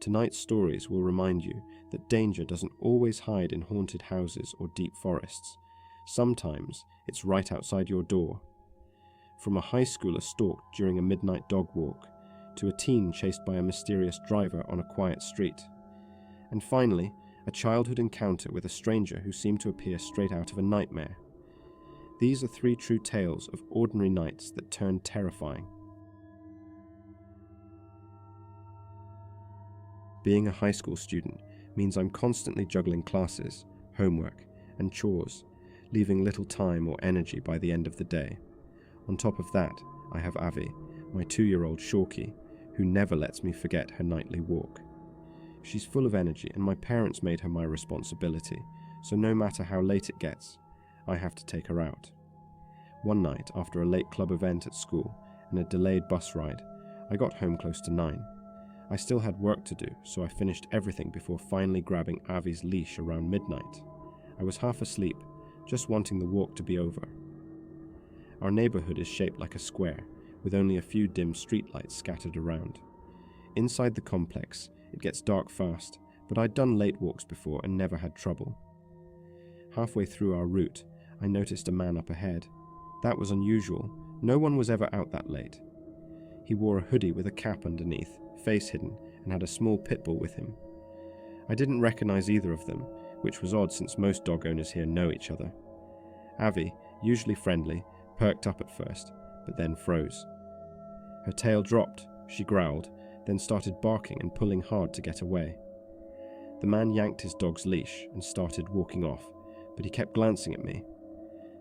Tonight's stories will remind you that danger doesn't always hide in haunted houses or deep forests. Sometimes it's right outside your door. From a high schooler stalked during a midnight dog walk, to a teen chased by a mysterious driver on a quiet street. And finally, a childhood encounter with a stranger who seemed to appear straight out of a nightmare. These are 3 true tales of ordinary nights that turned terrifying. Being a high school student means I'm constantly juggling classes, homework, and chores, leaving little time or energy by the end of the day. On top of that, I have Avi, my 2-year-old Shorky, who never lets me forget her nightly walk. She's full of energy, and my parents made her my responsibility, so no matter how late it gets, I have to take her out. One night, after a late club event at school and a delayed bus ride, I got home close to 9. I still had work to do, so I finished everything before finally grabbing Avi's leash around midnight. I was half asleep, just wanting the walk to be over. Our neighborhood is shaped like a square, with only a few dim streetlights scattered around. Inside the complex, it gets dark fast, but I'd done late walks before and never had trouble. Halfway through our route, I noticed a man up ahead. That was unusual. No one was ever out that late. He wore a hoodie with a cap underneath, face hidden, and had a small pit bull with him. I didn't recognize either of them, which was odd since most dog owners here know each other. Avi, usually friendly, perked up at first, but then froze. Her tail dropped, she growled, then started barking and pulling hard to get away. The man yanked his dog's leash and started walking off, but he kept glancing at me.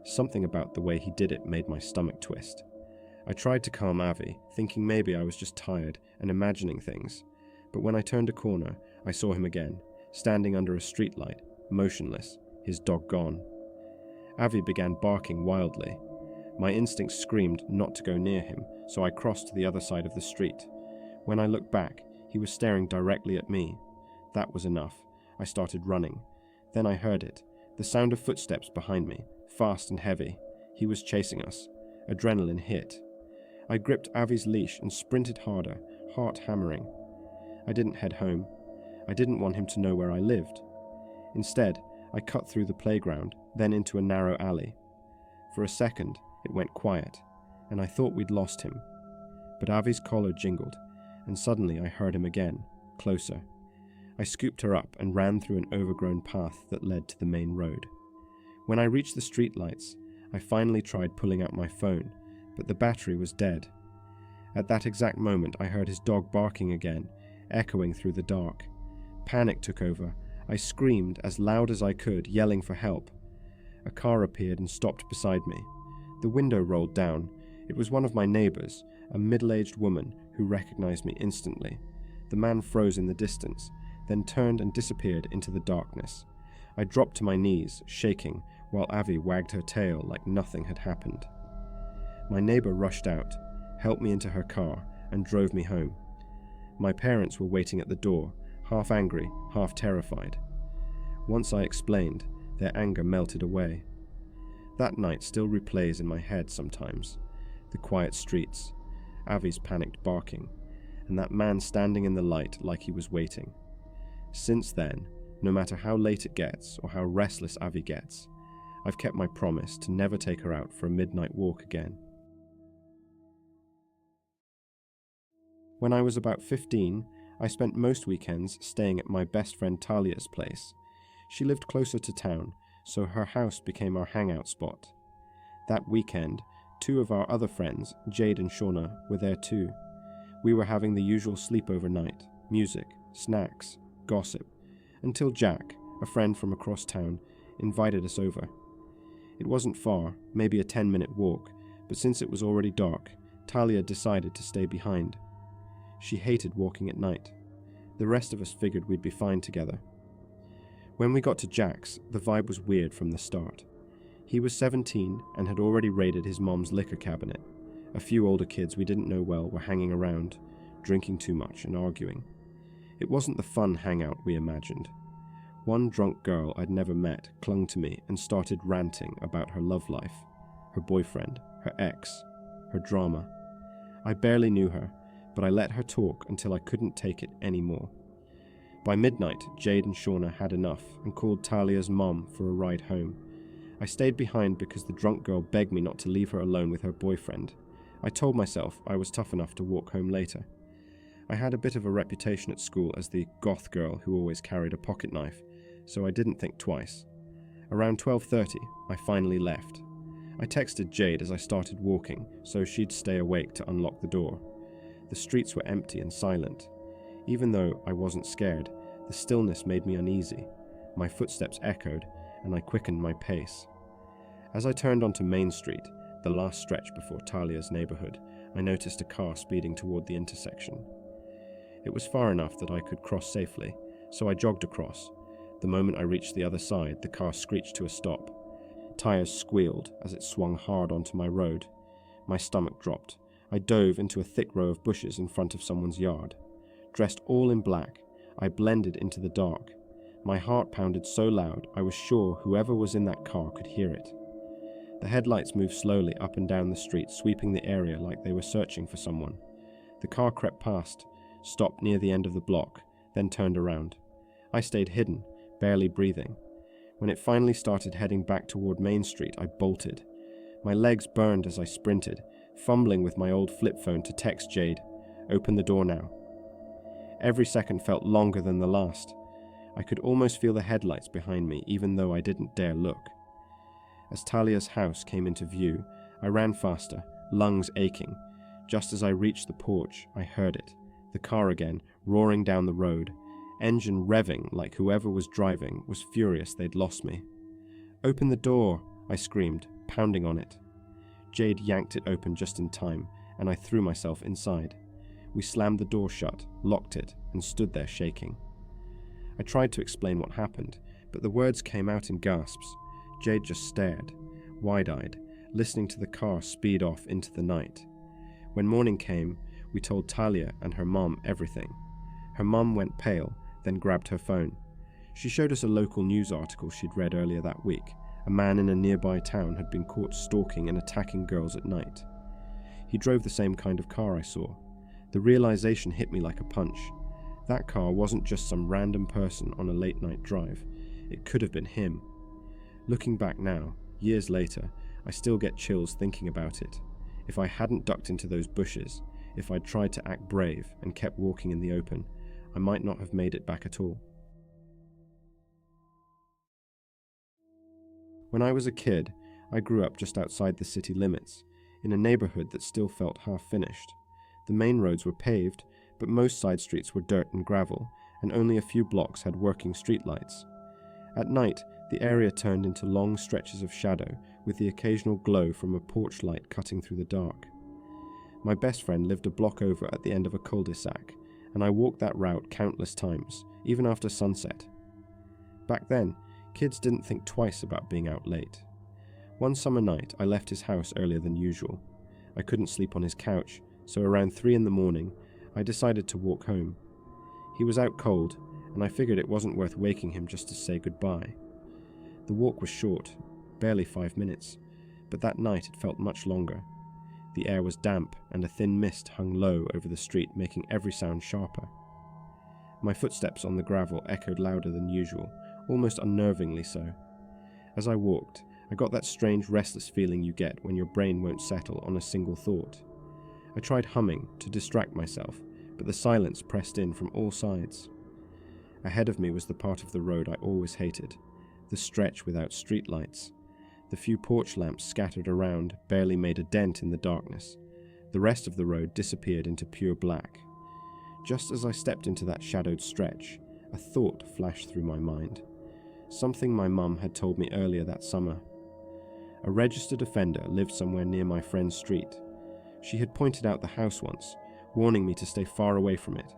Something about the way he did it made my stomach twist. I tried to calm Avi, thinking maybe I was just tired and imagining things, but when I turned a corner, I saw him again, standing under a streetlight, motionless, his dog gone. Avi began barking wildly. My instincts screamed not to go near him, so I crossed to the other side of the street. When I looked back, he was staring directly at me. That was enough. I started running. Then I heard it, the sound of footsteps behind me, fast and heavy. He was chasing us. Adrenaline hit. I gripped Avi's leash and sprinted harder, heart hammering. I didn't head home. I didn't want him to know where I lived. Instead, I cut through the playground, then into a narrow alley. For a second, it went quiet, and I thought we'd lost him. But Avi's collar jingled, and suddenly I heard him again, closer. I scooped her up and ran through an overgrown path that led to the main road. When I reached the streetlights, I finally tried pulling out my phone, but the battery was dead. At that exact moment, I heard his dog barking again, echoing through the dark. Panic took over. I screamed as loud as I could, yelling for help. A car appeared and stopped beside me. The window rolled down. It was one of my neighbors, a middle-aged woman who recognized me instantly. The man froze in the distance, then turned and disappeared into the darkness. I dropped to my knees, shaking, while Avi wagged her tail like nothing had happened. My neighbor rushed out, helped me into her car, and drove me home. My parents were waiting at the door, half angry, half terrified. Once I explained, their anger melted away. That night still replays in my head sometimes. The quiet streets, Avi's panicked barking, and that man standing in the light like he was waiting. Since then, no matter how late it gets or how restless Avi gets, I've kept my promise to never take her out for a midnight walk again. When I was about 15, I spent most weekends staying at my best friend Talia's place. She lived closer to town, so her house became our hangout spot. That weekend, 2 of our other friends, Jade and Shauna, were there too. We were having the usual sleepover night, music, snacks, gossip, until Jack, a friend from across town, invited us over. It wasn't far, maybe a 10-minute walk, but since it was already dark, Talia decided to stay behind. She hated walking at night. The rest of us figured we'd be fine together. When we got to Jack's, the vibe was weird from the start. He was 17 and had already raided his mom's liquor cabinet. A few older kids we didn't know well were hanging around, drinking too much and arguing. It wasn't the fun hangout we imagined. One drunk girl I'd never met clung to me and started ranting about her love life, her boyfriend, her ex, her drama. I barely knew her, but I let her talk until I couldn't take it anymore. By midnight, Jade and Shauna had enough and called Talia's mom for a ride home. I stayed behind because the drunk girl begged me not to leave her alone with her boyfriend. I told myself I was tough enough to walk home later. I had a bit of a reputation at school as the goth girl who always carried a pocket knife, so I didn't think twice. Around 12:30, I finally left. I texted Jade as I started walking so she'd stay awake to unlock the door. The streets were empty and silent. Even though I wasn't scared, the stillness made me uneasy. My footsteps echoed, and I quickened my pace. As I turned onto Main Street, the last stretch before Talia's neighborhood, I noticed a car speeding toward the intersection. It was far enough that I could cross safely, so I jogged across. The moment I reached the other side, the car screeched to a stop. Tires squealed as it swung hard onto my road. My stomach dropped. I dove into a thick row of bushes in front of someone's yard. Dressed all in black, I blended into the dark. My heart pounded so loud I was sure whoever was in that car could hear it. The headlights moved slowly up and down the street, sweeping the area like they were searching for someone. The car crept past, stopped near the end of the block, then turned around. I stayed hidden, barely breathing. When it finally started heading back toward Main Street, I bolted. My legs burned as I sprinted, fumbling with my old flip phone to text Jade, "Open the door now." Every second felt longer than the last. I could almost feel the headlights behind me, even though I didn't dare look. As Talia's house came into view, I ran faster, lungs aching. Just as I reached the porch, I heard it, the car again, roaring down the road, engine revving like whoever was driving was furious they'd lost me. "Open the door," I screamed, pounding on it. Jade yanked it open just in time, and I threw myself inside. We slammed the door shut, locked it, and stood there shaking. I tried to explain what happened, but the words came out in gasps. Jade just stared, wide-eyed, listening to the car speed off into the night. When morning came, we told Talia and her mom everything. Her mom went pale, then grabbed her phone. She showed us a local news article she'd read earlier that week. A man in a nearby town had been caught stalking and attacking girls at night. He drove the same kind of car I saw. The realization hit me like a punch. That car wasn't just some random person on a late-night drive. It could have been him. Looking back now, years later, I still get chills thinking about it. If I hadn't ducked into those bushes, if I'd tried to act brave and kept walking in the open, I might not have made it back at all. When I was a kid, I grew up just outside the city limits, in a neighborhood that still felt half-finished. The main roads were paved, but most side streets were dirt and gravel, and only a few blocks had working streetlights. At night, the area turned into long stretches of shadow, with the occasional glow from a porch light cutting through the dark. My best friend lived a block over at the end of a cul-de-sac, and I walked that route countless times, even after sunset. Back then, kids didn't think twice about being out late. One summer night, I left his house earlier than usual. I couldn't sleep on his couch, so around 3 a.m, I decided to walk home. He was out cold, and I figured it wasn't worth waking him just to say goodbye. The walk was short, barely 5 minutes, but that night it felt much longer. The air was damp, and a thin mist hung low over the street, making every sound sharper. My footsteps on the gravel echoed louder than usual, almost unnervingly so. As I walked, I got that strange restless feeling you get when your brain won't settle on a single thought. I tried humming to distract myself, but the silence pressed in from all sides. Ahead of me was the part of the road I always hated, the stretch without streetlights. The few porch lamps scattered around barely made a dent in the darkness. The rest of the road disappeared into pure black. Just as I stepped into that shadowed stretch, a thought flashed through my mind. Something my mum had told me earlier that summer. A registered offender lived somewhere near my friend's street. She had pointed out the house once, warning me to stay far away from it.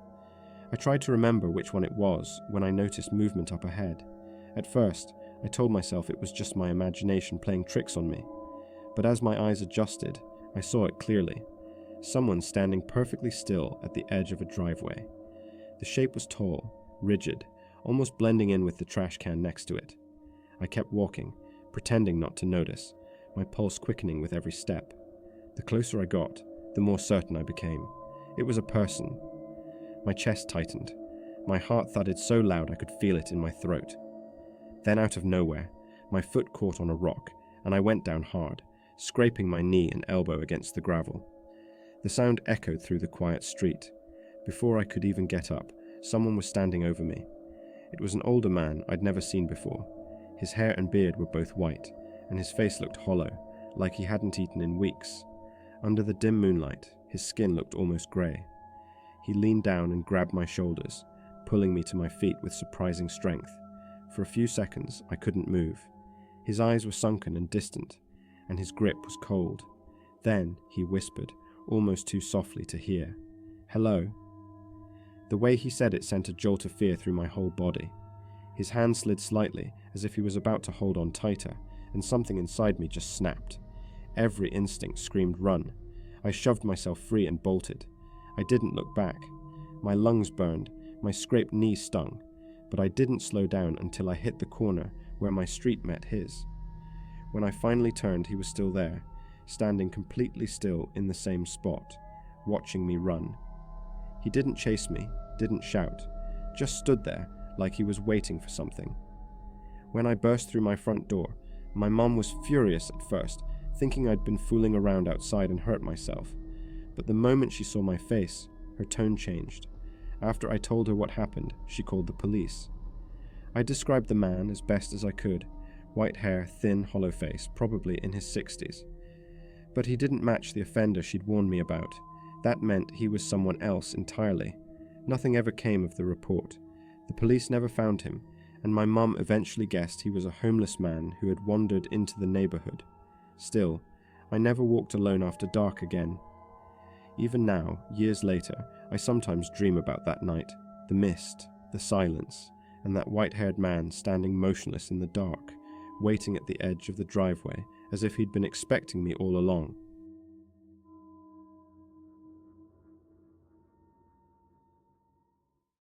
I tried to remember which one it was when I noticed movement up ahead. At first, I told myself it was just my imagination playing tricks on me. But as my eyes adjusted, I saw it clearly. Someone standing perfectly still at the edge of a driveway. The shape was tall, rigid, almost blending in with the trash can next to it. I kept walking, pretending not to notice, my pulse quickening with every step. The closer I got, the more certain I became. It was a person. My chest tightened. My heart thudded so loud I could feel it in my throat. Then out of nowhere, my foot caught on a rock, and I went down hard, scraping my knee and elbow against the gravel. The sound echoed through the quiet street. Before I could even get up, someone was standing over me. It was an older man I'd never seen before. His hair and beard were both white, and his face looked hollow, like he hadn't eaten in weeks. Under the dim moonlight, his skin looked almost grey. He leaned down and grabbed my shoulders, pulling me to my feet with surprising strength. For a few seconds, I couldn't move. His eyes were sunken and distant, and his grip was cold. Then he whispered, almost too softly to hear, "Hello." The way he said it sent a jolt of fear through my whole body. His hand slid slightly, as if he was about to hold on tighter, and something inside me just snapped. Every instinct screamed run. I shoved myself free and bolted. I didn't look back. My lungs burned, my scraped knee stung, but I didn't slow down until I hit the corner where my street met his. When I finally turned, he was still there, standing completely still in the same spot, watching me run. He didn't chase me, didn't shout, just stood there like he was waiting for something. When I burst through my front door, my mum was furious at first, thinking I'd been fooling around outside and hurt myself. But the moment she saw my face, her tone changed. After I told her what happened, she called the police. I described the man as best as I could. White hair, thin, hollow face, probably in his 60s. But he didn't match the offender she'd warned me about. That meant he was someone else entirely. Nothing ever came of the report. The police never found him, and my mum eventually guessed he was a homeless man who had wandered into the neighborhood. Still, I never walked alone after dark again. Even now, years later, I sometimes dream about that night, the mist, the silence, and that white-haired man standing motionless in the dark, waiting at the edge of the driveway as if he'd been expecting me all along.